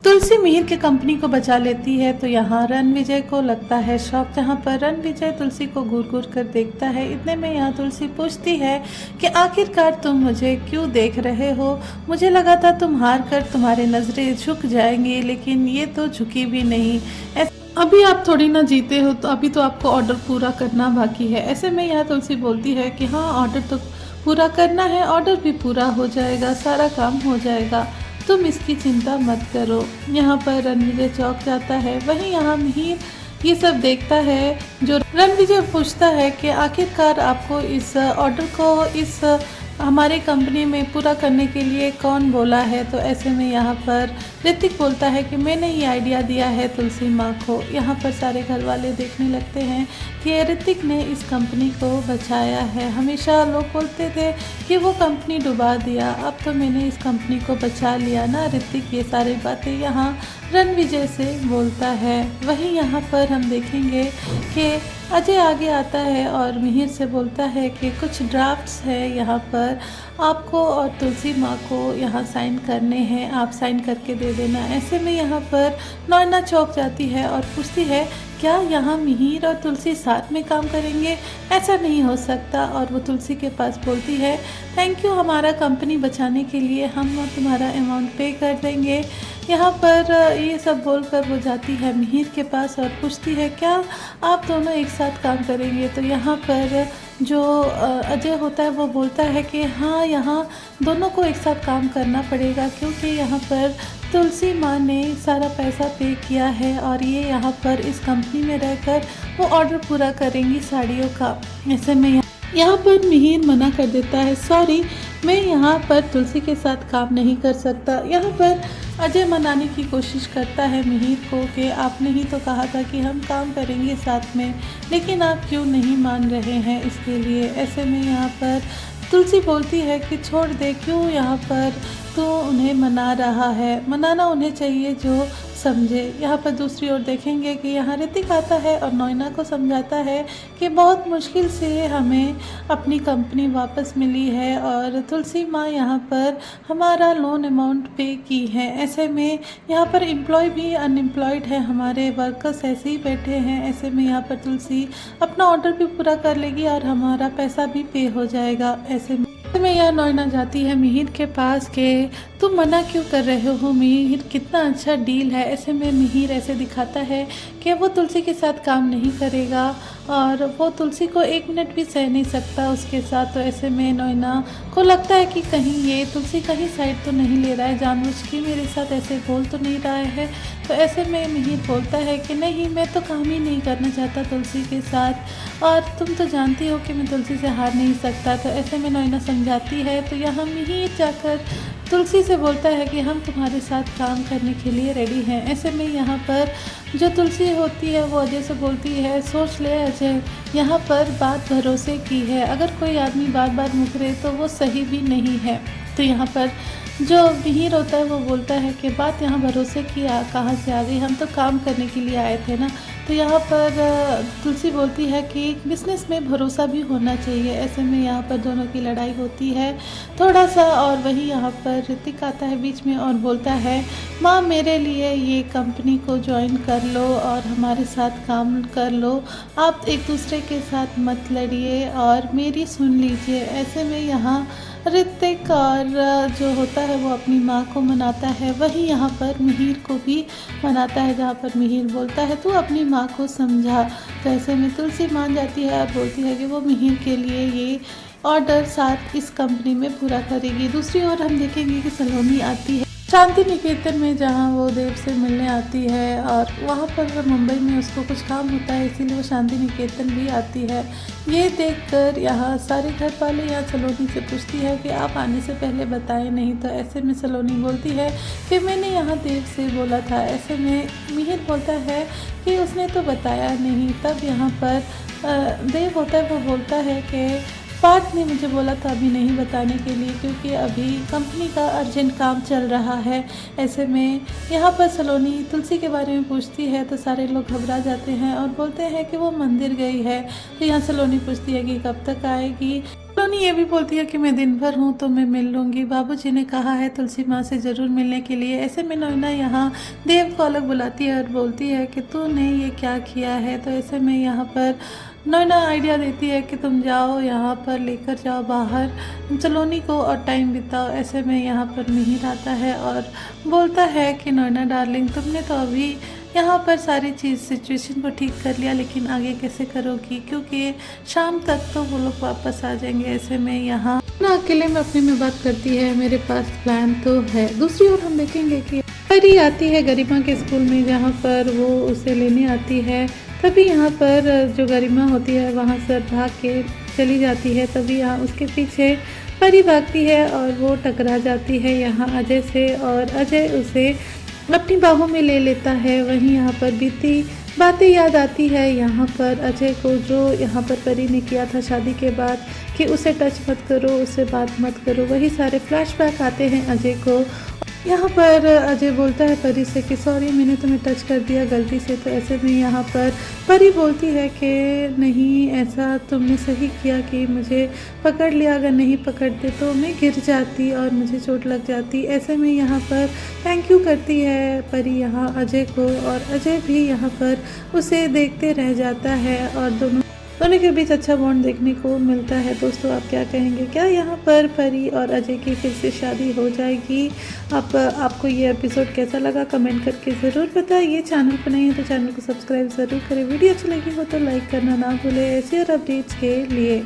तुलसी मिहिर की कंपनी को बचा लेती है तो यहाँ रणविजय को लगता है शौक। जहाँ पर रणविजय तुलसी को घूर घूर कर देखता है। इतने में यहाँ तुलसी पूछती है कि आखिरकार तुम मुझे क्यों देख रहे हो? मुझे लगा था तुम हार कर तुम्हारी नज़रें झुक जाएंगी, लेकिन ये तो झुकी भी नहीं। अभी आप थोड़ी ना जीते हो, तो अभी तो आपको ऑर्डर पूरा करना बाकी है। ऐसे में यहाँ तुलसी बोलती है कि हाँ, ऑर्डर तो पूरा करना है, ऑर्डर भी पूरा हो जाएगा, सारा काम हो जाएगा, तुम इसकी चिंता मत करो। यहाँ पर रणविजय चौंक जाता है। वहीं यहाँ मिहिर ये सब देखता है। जो रणविजय पूछता है कि आखिरकार आपको इस ऑर्डर को इस हमारे कंपनी में पूरा करने के लिए कौन बोला है? तो ऐसे में यहाँ पर ऋतिक बोलता है कि मैंने ये आइडिया दिया है तुलसी माँ को। यहाँ पर सारे घर वाले देखने लगते हैं कि ऋतिक ने इस कंपनी को बचाया है। हमेशा लोग बोलते थे कि वो कंपनी डुबा दिया, अब तो मैंने इस कंपनी को बचा लिया ना ऋतिक। ये सारी बातें यहाँ रणविजय से बोलता है। वहीं यहाँ पर हम देखेंगे कि अजय आगे आता है और मिहिर से बोलता है कि कुछ ड्राफ्ट्स है यहाँ पर, आपको और तुलसी माँ को यहाँ साइन करने हैं, आप साइन करके दे देना। ऐसे में यहाँ पर नैना चौंक जाती है और पूछती है क्या यहाँ मिहिर और तुलसी साथ में काम करेंगे? ऐसा नहीं हो सकता। और वो तुलसी के पास बोलती है थैंक यू, हमारा कंपनी बचाने के लिए हम तुम्हारा अमाउंट पे कर देंगे। यहाँ पर ये सब बोलकर वो जाती है मिहिर के पास और पूछती है क्या आप दोनों एक साथ काम करेंगे? तो यहाँ पर जो अजय होता है वो बोलता है कि हाँ, यहाँ दोनों को एक साथ काम करना पड़ेगा, क्योंकि यहाँ पर तुलसी माँ ने सारा पैसा पे किया है और ये यहाँ पर इस कंपनी में रहकर वो ऑर्डर पूरा करेंगी साड़ियों का। ऐसे में यहाँ पर मिहिर मना कर देता है, सॉरी, मैं यहाँ पर तुलसी के साथ काम नहीं कर सकता। यहाँ पर अजय मनाने की कोशिश करता है मिहिर को कि आपने ही तो कहा था कि हम काम करेंगे साथ में, लेकिन आप क्यों नहीं मान रहे हैं इसके लिए। ऐसे में यहाँ पर तुलसी बोलती है कि छोड़ दे, क्यों यहाँ पर तो उन्हें मना रहा है, मनाना उन्हें चाहिए जो समझे। यहाँ पर दूसरी ओर देखेंगे कि यहाँ ऋतिक आता है और नैना को समझाता है कि बहुत मुश्किल से हमें अपनी कंपनी वापस मिली है और तुलसी माँ यहाँ पर हमारा लोन अमाउंट पे की है। ऐसे में यहाँ पर एम्प्लॉय भी अनएम्प्लॉयड है, हमारे वर्कर्स ऐसे ही बैठे हैं। ऐसे में यहाँ पर तुलसी अपना ऑर्डर भी पूरा कर लेगी और हमारा पैसा भी पे हो जाएगा। ऐसे में यह नैना जाती है मिहिर के पास कि तुम मना क्यों कर रहे हो मिहिर, कितना अच्छा डील है। ऐसे में मिहिर ऐसे दिखाता है कि वो तुलसी के साथ काम नहीं करेगा और वो तुलसी को एक मिनट भी सह नहीं सकता उसके साथ। तो ऐसे में नैना को लगता है कि कहीं ये तुलसी कहीं साइड तो नहीं ले रहा है, जानबूझ के मेरे साथ ऐसे बोल तो नहीं रहा है। तो ऐसे में मिहिर बोलता है कि नहीं, मैं तो काम ही नहीं करना चाहता तुलसी के साथ, और तुम तो जानती हो कि मैं तुलसी से हार नहीं सकता। तो ऐसे में नैना समझाती है। तो यहाँ मिहिर जाकर तुलसी से बोलता है कि हम तुम्हारे साथ काम करने के लिए रेडी हैं। ऐसे में यहाँ पर जो तुलसी होती है वो अजय से बोलती है, सोच ले अजय, यहाँ पर बात भरोसे की है, अगर कोई आदमी बार बार मुकरे तो वो सही भी नहीं है। तो यहाँ पर जो मिहिर होता है वो बोलता है कि बात यहाँ भरोसे की कहाँ से आ गई, हम तो काम करने के लिए आए थे ना। तो यहाँ पर तुलसी बोलती है कि बिज़नेस में भरोसा भी होना चाहिए। ऐसे में यहाँ पर दोनों की लड़ाई होती है थोड़ा सा, और वही यहाँ पर ऋतिक आता है बीच में और बोलता है माँ, मेरे लिए ये कंपनी को ज्वाइन कर लो और हमारे साथ काम कर लो, आप एक दूसरे के साथ मत लड़िए और मेरी सुन लीजिए। ऐसे में यहाँ ऋतिक और जो होता है वो अपनी माँ को मनाता है, वही यहाँ पर मिहिर को भी मनाता है, जहाँ पर मिहिर बोलता है तू अपनी माँ को समझा। तो ऐसे में तुलसी मान जाती है और बोलती है कि वो मिहिर के लिए ये ऑर्डर साथ इस कंपनी में पूरा करेगी। दूसरी ओर हम देखेंगे कि सलोनी आती है शांति निकेतन में, जहाँ वो देव से मिलने आती है और वहाँ पर मुंबई में उसको कुछ काम होता है, इसीलिए वो शांति निकेतन भी आती है। ये देखकर यहाँ सारे घर वाले यहाँ सलोनी से पूछती है कि आप आने से पहले बताएं नहीं। तो ऐसे में सलोनी बोलती है कि मैंने यहाँ देव से बोला था। ऐसे में मिहिर बोलता है कि उसने तो बताया नहीं। तब यहाँ पर देव होता है वो बोलता है कि पार्थ ने मुझे बोला था अभी नहीं बताने के लिए, क्योंकि अभी कंपनी का अर्जेंट काम चल रहा है। ऐसे में यहाँ पर सलोनी तुलसी के बारे में पूछती है तो सारे लोग घबरा जाते हैं और बोलते हैं कि वो मंदिर गई है। तो यहाँ सलोनी पूछती है कि कब तक आएगी। सलोनी ये भी बोलती है कि मैं दिन भर हूँ तो मैं मिल लूँगी, बाबूजी ने कहा है तुलसी माँ से ज़रूर मिलने के लिए। ऐसे में नैना यहाँ देव को अलग बुलाती है और बोलती है कि तूने ये क्या किया है। तो ऐसे में यहाँ पर नैना आइडिया देती है कि तुम जाओ यहाँ पर लेकर जाओ बाहर सलोनी को और टाइम बिताओ। ऐसे में यहाँ पर मिहिर आता है और बोलता है कि नैना डार्लिंग, तुमने तो अभी यहाँ पर सारी चीज़ सिचुएशन को ठीक कर लिया, लेकिन आगे कैसे करोगी, क्योंकि शाम तक तो वो लोग वापस आ जाएंगे। ऐसे में यहाँ ना अकेले में अपने में बात करती है, मेरे पास प्लान तो है। दूसरी ओर हम देखेंगे कि परी आती है गरिमा के स्कूल में, जहाँ पर वो उसे लेने आती है। तभी यहाँ पर जो गरिमा होती है वहाँ से भाग के चली जाती है। तभी यहाँ उसके पीछे परी भागती है और वो टकरा जाती है यहाँ अजय से, और अजय उसे अपनी बाहों में ले लेता है। वहीं यहाँ पर बीती बातें याद आती है यहाँ पर अजय को, जो यहाँ पर परी ने किया था शादी के बाद कि उसे टच मत करो, उससे बात मत करो। वही सारे फ्लैशबैक आते हैं अजय को। यहाँ पर अजय बोलता है परी से कि सॉरी मैंने तुम्हें टच कर दिया गलती से। तो ऐसे में यहाँ पर परी बोलती है कि नहीं, ऐसा तुमने सही किया कि मुझे पकड़ लिया, अगर नहीं पकड़ते तो मैं गिर जाती और मुझे चोट लग जाती। ऐसे में यहाँ पर थैंक यू करती है परी यहाँ अजय को, और अजय भी यहाँ पर उसे देखते रह जाता है और दोनों के बीच अच्छा बॉन्ड देखने को मिलता है। दोस्तों आप क्या कहेंगे, क्या यहाँ पर परी और अजय की फिर से शादी हो जाएगी? आपको ये एपिसोड कैसा लगा कमेंट करके ज़रूर बताइए। चैनल पर नहीं है तो चैनल को सब्सक्राइब ज़रूर करें। वीडियो अच्छी लगी हो तो लाइक करना ना भूलें ऐसे और अपडेट्स के लिए।